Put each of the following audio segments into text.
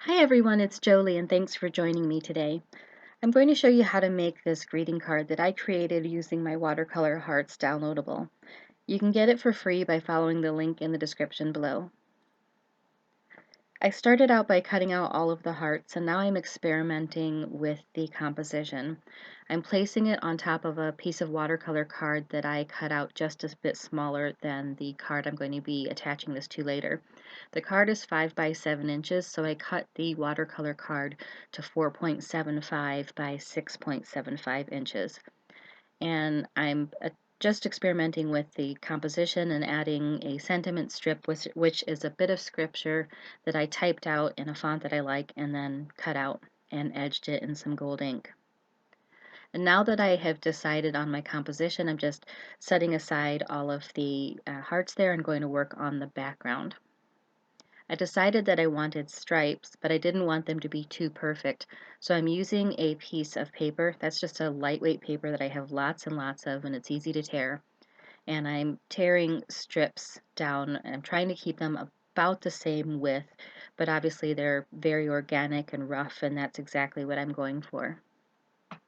Hi everyone, it's Jolie and thanks for joining me today. I'm going to show you how to make this greeting card that I created using my Watercolor Hearts downloadable. You can get it for free by following the link in the description below. I started out by cutting out all of the hearts and now I'm experimenting with the composition. I'm placing it on top of a piece of watercolor card that I cut out just a bit smaller than the card I'm going to be attaching this to later. The card is 5 by 7 inches, so I cut the watercolor card to 4.75 by 6.75 inches. And I'm just experimenting with the composition and adding a sentiment strip, which is a bit of scripture that I typed out in a font that I like and then cut out and edged it in some gold ink. And now that I have decided on my composition, I'm just setting aside all of the hearts there and going to work on the background. I decided that I wanted stripes, but I didn't want them to be too perfect. So I'm using a piece of paper. That's just a lightweight paper that I have lots and lots of, and it's easy to tear. And I'm tearing strips down. I'm trying to keep them about the same width, but obviously they're very organic and rough, and that's exactly what I'm going for.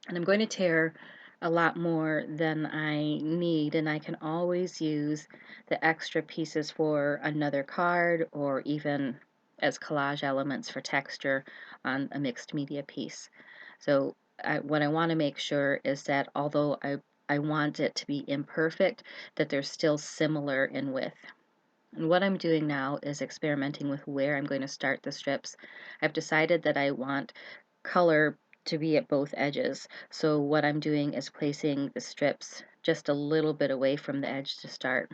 And I'm going to tear a lot more than I need, and I can always use the extra pieces for another card or even as collage elements for texture on a mixed media piece. So what I want to make sure is that although I want it to be imperfect, that they're still similar in width. And what I'm doing now is experimenting with where I'm going to start the strips. I've decided that I want color to be at both edges. So what I'm doing is placing the strips just a little bit away from the edge to start.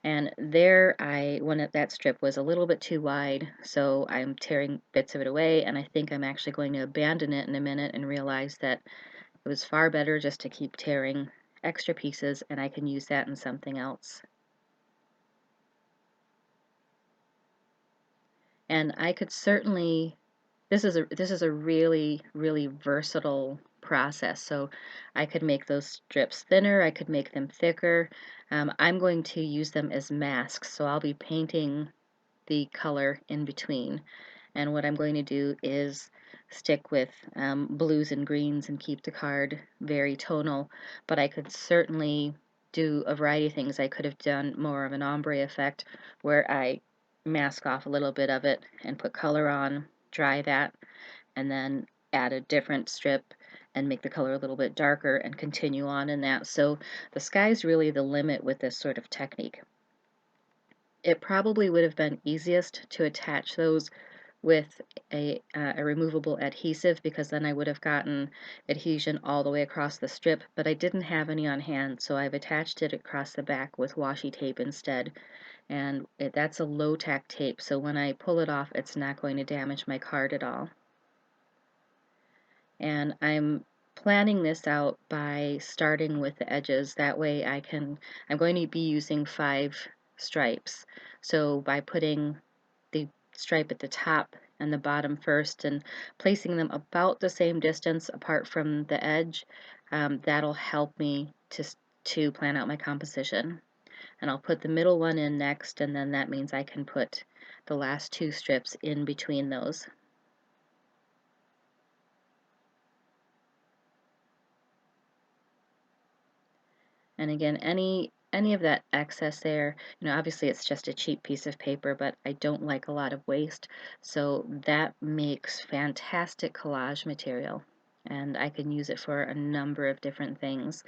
And there that strip was a little bit too wide, so I'm tearing bits of it away, and I think I'm actually going to abandon it in a minute and realize that it was far better just to keep tearing extra pieces and I can use that in something else. And I could certainly, this is a really versatile process. So I could make those strips thinner, I could make them thicker. I'm going to use them as masks, so I'll be painting the color in between. And what I'm going to do is stick with blues and greens and keep the card very tonal, but I could certainly do a variety of things. I could have done more of an ombre effect where I mask off a little bit of it and put color on, dry that, and then add a different strip and make the color a little bit darker and continue on in that. So the sky's really the limit with this sort of technique. It probably would have been easiest to attach those with a removable adhesive, because then I would have gotten adhesion all the way across the strip, but I didn't have any on hand, so I've attached it across the back with washi tape instead. And that's a low tack tape, so when I pull it off it's not going to damage my card at all. And I'm planning this out by starting with the edges. That way I'm going to be using 5 stripes. So by putting the stripe at the top and the bottom first and placing them about the same distance apart from the edge, that'll help me to plan out my composition. And I'll put the middle one in next, and then that means I can put the last 2 strips in between those. And again, any of that excess there, obviously it's just a cheap piece of paper, but I don't like a lot of waste, so that makes fantastic collage material, and I can use it for a number of different things.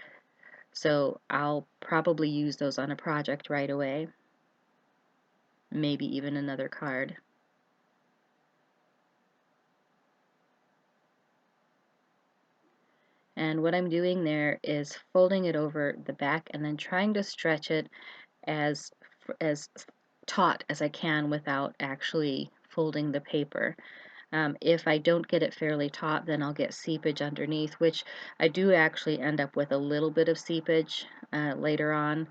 So I'll probably use those on a project right away, maybe even another card. And what I'm doing there is folding it over the back and then trying to stretch it as as taut as I can without actually folding the paper. If I don't get it fairly taut, then I'll get seepage underneath, which I do actually end up with a little bit of seepage later on.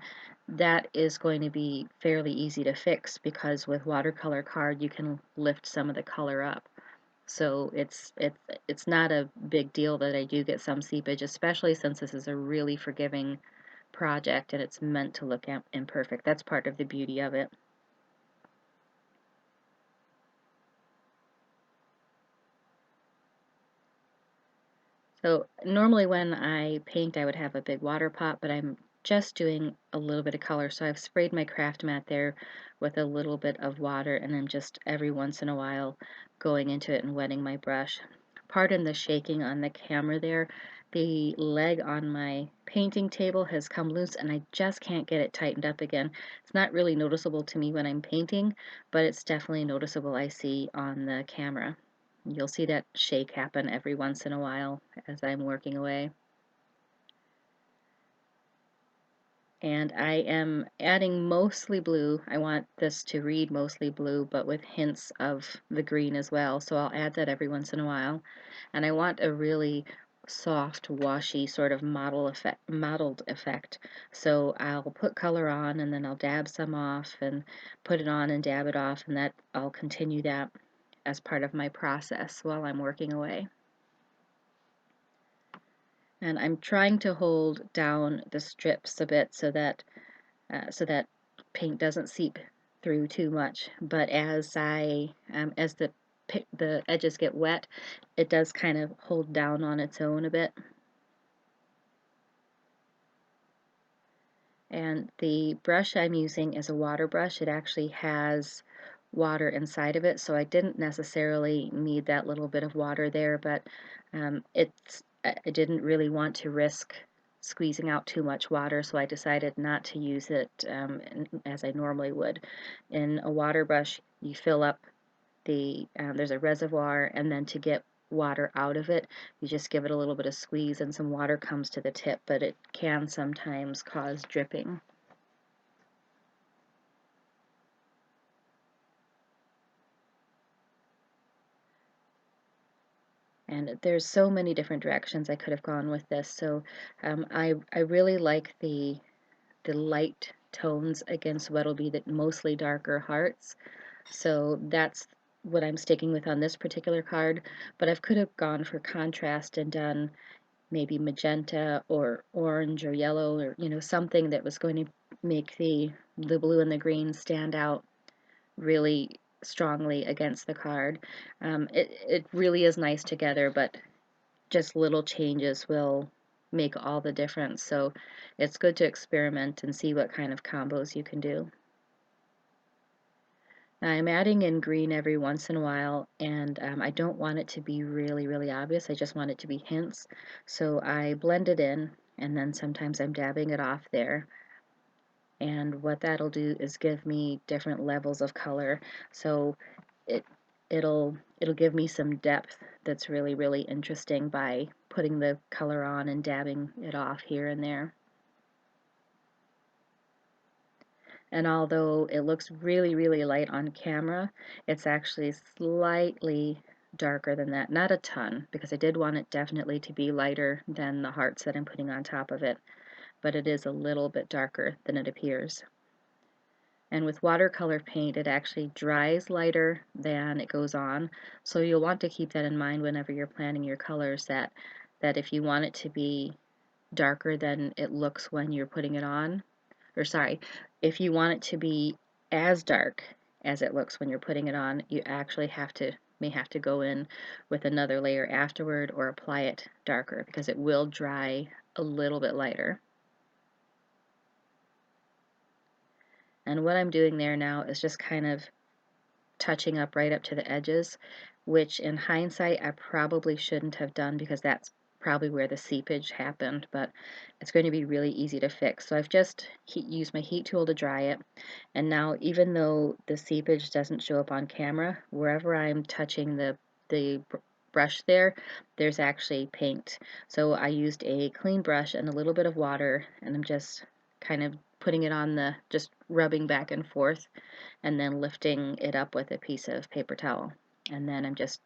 That is going to be fairly easy to fix because with watercolor card you can lift some of the color up. So it's not a big deal that I do get some seepage, especially since this is a really forgiving project and it's meant to look imperfect. That's part of the beauty of it. So normally when I paint, I would have a big water pot, but I'm just doing a little bit of color. So I've sprayed my craft mat there with a little bit of water, and I'm just every once in a while going into it and wetting my brush. Pardon the shaking on the camera there. The leg on my painting table has come loose and I just can't get it tightened up again. It's not really noticeable to me when I'm painting, but it's definitely noticeable I see on the camera. You'll see that shake happen every once in a while as I'm working away. And I am adding mostly blue. I want this to read mostly blue, but with hints of the green as well. So I'll add that every once in a while. And I want a really soft, washy sort of mottled effect. So I'll put color on and then I'll dab some off and put it on and dab it off, and that I'll continue that as part of my process while I'm working away. And I'm trying to hold down the strips a bit so that paint doesn't seep through too much. But as the edges get wet, it does kind of hold down on its own a bit. And the brush I'm using is a water brush. It actually has water inside of it, so I didn't necessarily need that little bit of water there, but I didn't really want to risk squeezing out too much water, so I decided not to use it as I normally would. In a water brush, you fill up there's a reservoir, and then to get water out of it, you just give it a little bit of squeeze and some water comes to the tip, but it can sometimes cause dripping. And there's so many different directions I could have gone with this. So I really like the light tones against what'll be the mostly darker hearts. So that's what I'm sticking with on this particular card. But I could have gone for contrast and done maybe magenta or orange or yellow, or something that was going to make the blue and the green stand out really strongly against the card. It really is nice together, but just little changes will make all the difference. So it's good to experiment and see what kind of combos you can do. Now I'm adding in green every once in a while, and I don't want it to be really, really obvious. I just want it to be hints. So I blend it in, and then sometimes I'm dabbing it off there. And what that'll do is give me different levels of color. So it it'll give me some depth that's really, really interesting by putting the color on and dabbing it off here and there. And although it looks really, really light on camera, it's actually slightly darker than that. Not a ton, because I did want it definitely to be lighter than the hearts that I'm putting on top of it, but it is a little bit darker than it appears. And with watercolor paint, it actually dries lighter than it goes on, so you'll want to keep that in mind whenever you're planning your colors, that if you want it to be darker than it looks when you're putting it on, or sorry, if you want it to be as dark as it looks when you're putting it on, you actually may have to go in with another layer afterward or apply it darker, because it will dry a little bit lighter. And what I'm doing there now is just kind of touching up right up to the edges, which in hindsight I probably shouldn't have done, because that's probably where the seepage happened, but it's going to be really easy to fix. So I've just used my heat tool to dry it, and now even though the seepage doesn't show up on camera, wherever I'm touching the brush there's actually paint. So I used a clean brush and a little bit of water, and I'm just kind of putting it on just rubbing back and forth, and then lifting it up with a piece of paper towel. And then I'm just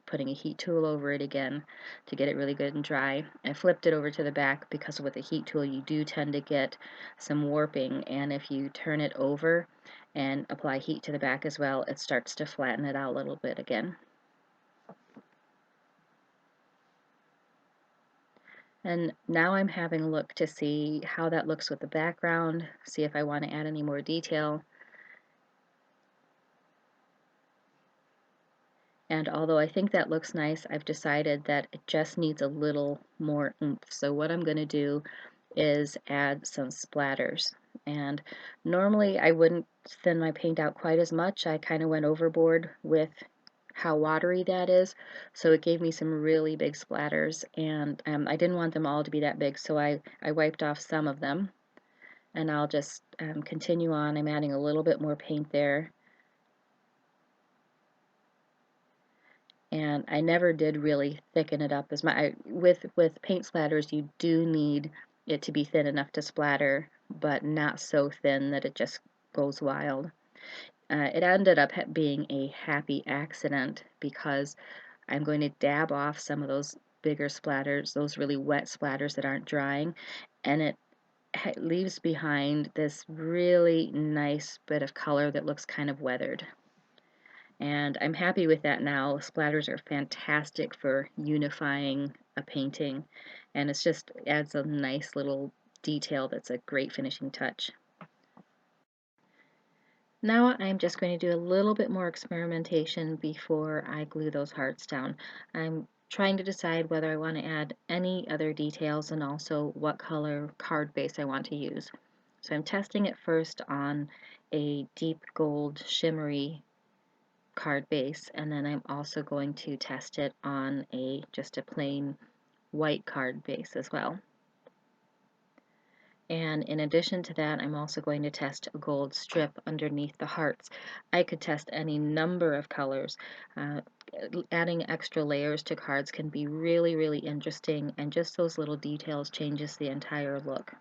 putting a heat tool over it again to get it really good and dry. I flipped it over to the back because with a heat tool you do tend to get some warping, and if you turn it over and apply heat to the back as well, it starts to flatten it out a little bit again. And now I'm having a look to see how that looks with the background, see if I want to add any more detail. And although I think that looks nice, I've decided that it just needs a little more oomph. So what I'm going to do is add some splatters. And normally I wouldn't thin my paint out quite as much. I kind of went overboard with how watery that is, so it gave me some really big splatters, and I didn't want them all to be that big, so I wiped off some of them, and I'll just continue on. I'm adding a little bit more paint there, and I never did really thicken it up as much. With paint splatters, you do need it to be thin enough to splatter, but not so thin that it just goes wild. It ended up being a happy accident because I'm going to dab off some of those bigger splatters, those really wet splatters that aren't drying, and it leaves behind this really nice bit of color that looks kind of weathered. And I'm happy with that now. Splatters are fantastic for unifying a painting, and it just adds a nice little detail that's a great finishing touch. Now I'm just going to do a little bit more experimentation before I glue those hearts down. I'm trying to decide whether I want to add any other details and also what color card base I want to use. So I'm testing it first on a deep gold shimmery card base, and then I'm also going to test it on just a plain white card base as well. And in addition to that, I'm also going to test a gold strip underneath the hearts. I could test any number of colors. Adding extra layers to cards can be really, really interesting, and just those little details changes the entire look.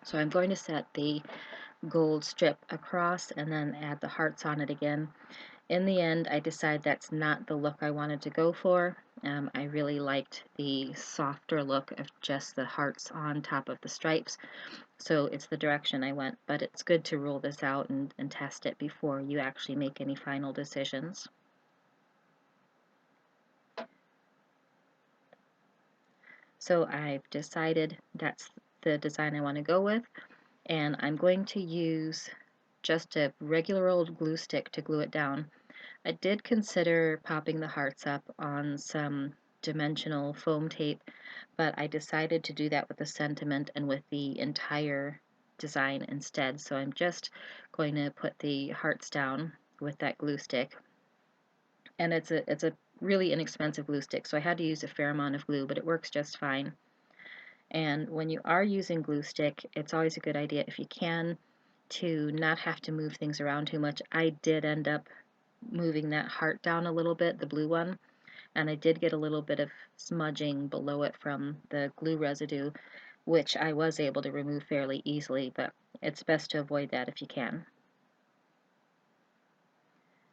So I'm going to set the gold strip across and then add the hearts on it again. In the end, I decided that's not the look I wanted to go for. I really liked the softer look of just the hearts on top of the stripes. So it's the direction I went, but it's good to rule this out and test it before you actually make any final decisions. So I've decided that's the design I want to go with, and I'm going to use just a regular old glue stick to glue it down. I did consider popping the hearts up on some dimensional foam tape, but I decided to do that with the sentiment and with the entire design instead. So I'm just going to put the hearts down with that glue stick. And it's a really inexpensive glue stick, so I had to use a fair amount of glue, but it works just fine. And when you are using glue stick, it's always a good idea, if you can, to not have to move things around too much. I did end up moving that heart down a little bit, the blue one, and I did get a little bit of smudging below it from the glue residue, which I was able to remove fairly easily, but it's best to avoid that if you can.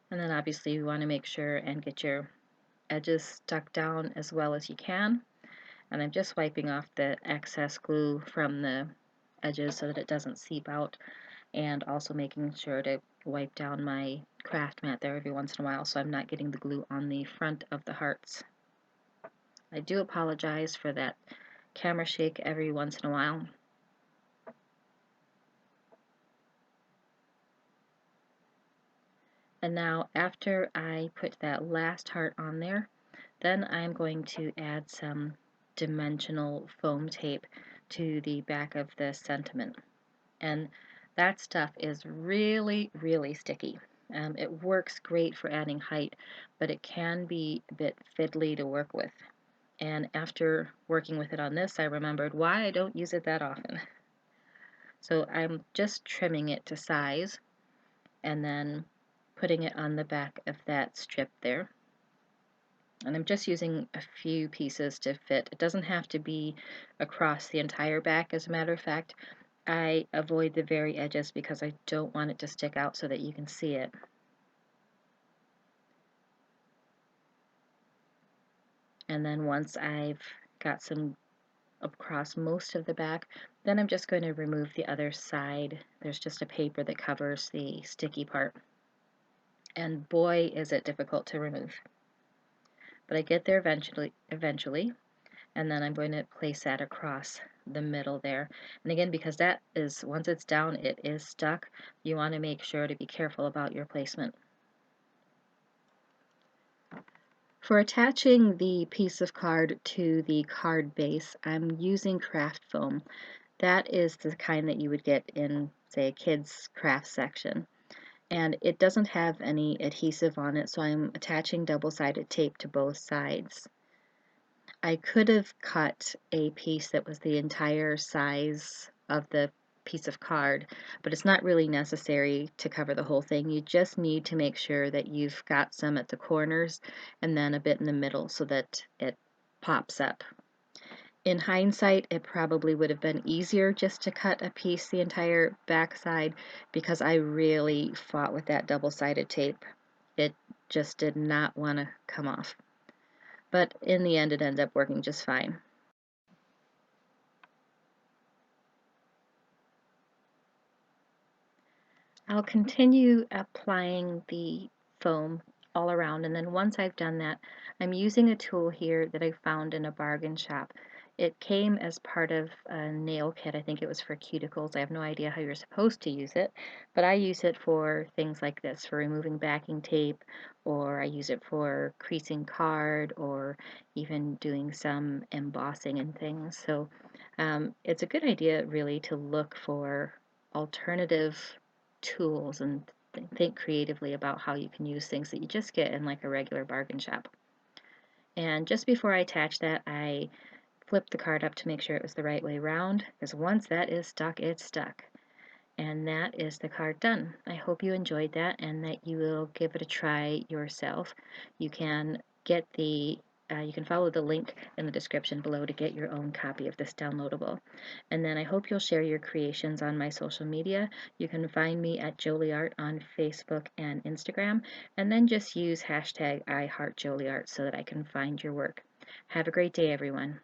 And then obviously you want to make sure and get your edges stuck down as well as you can. And I'm just wiping off the excess glue from the edges so that it doesn't seep out, and also making sure to wipe down my craft mat there every once in a while so I'm not getting the glue on the front of the hearts. I do apologize for that camera shake every once in a while. And now after I put that last heart on there, then I'm going to add some dimensional foam tape to the back of the sentiment. And that stuff is really, really sticky. It works great for adding height, but it can be a bit fiddly to work with. And after working with it on this, I remembered why I don't use it that often. So I'm just trimming it to size and then putting it on the back of that strip there. And I'm just using a few pieces to fit. It doesn't have to be across the entire back, as a matter of fact. I avoid the very edges because I don't want it to stick out so that you can see it. And then once I've got some across most of the back, then I'm just going to remove the other side. There's just a paper that covers the sticky part. And boy, is it difficult to remove. But I get there eventually, and then I'm going to place that across the middle there. And again, because that is, once it's down, it is stuck, you want to make sure to be careful about your placement. For attaching the piece of card to the card base, I'm using craft foam. That is the kind that you would get in, say, a kid's craft section. And it doesn't have any adhesive on it, so I'm attaching double-sided tape to both sides. I could have cut a piece that was the entire size of the piece of card, but it's not really necessary to cover the whole thing. You just need to make sure that you've got some at the corners and then a bit in the middle so that it pops up. In hindsight, it probably would have been easier just to cut a piece the entire backside because I really fought with that double-sided tape. It just did not want to come off. But in the end, it ended up working just fine. I'll continue applying the foam all around, and then once I've done that, I'm using a tool here that I found in a bargain shop. It came as part of a nail kit. I think it was for cuticles. I have no idea how you're supposed to use it, but I use it for things like this, for removing backing tape, or I use it for creasing card, or even doing some embossing and things. So it's a good idea really to look for alternative tools and think creatively about how you can use things that you just get in like a regular bargain shop. And just before I attach that, I flipped the card up to make sure it was the right way around, because once that is stuck, it's stuck. And that is the card done. I hope you enjoyed that and that you will give it a try yourself. You can get you can follow the link in the description below to get your own copy of this downloadable. And then I hope you'll share your creations on my social media. You can find me at JolieArt on Facebook and Instagram, and then just use hashtag #IHeartJolieArt so that I can find your work. Have a great day, everyone.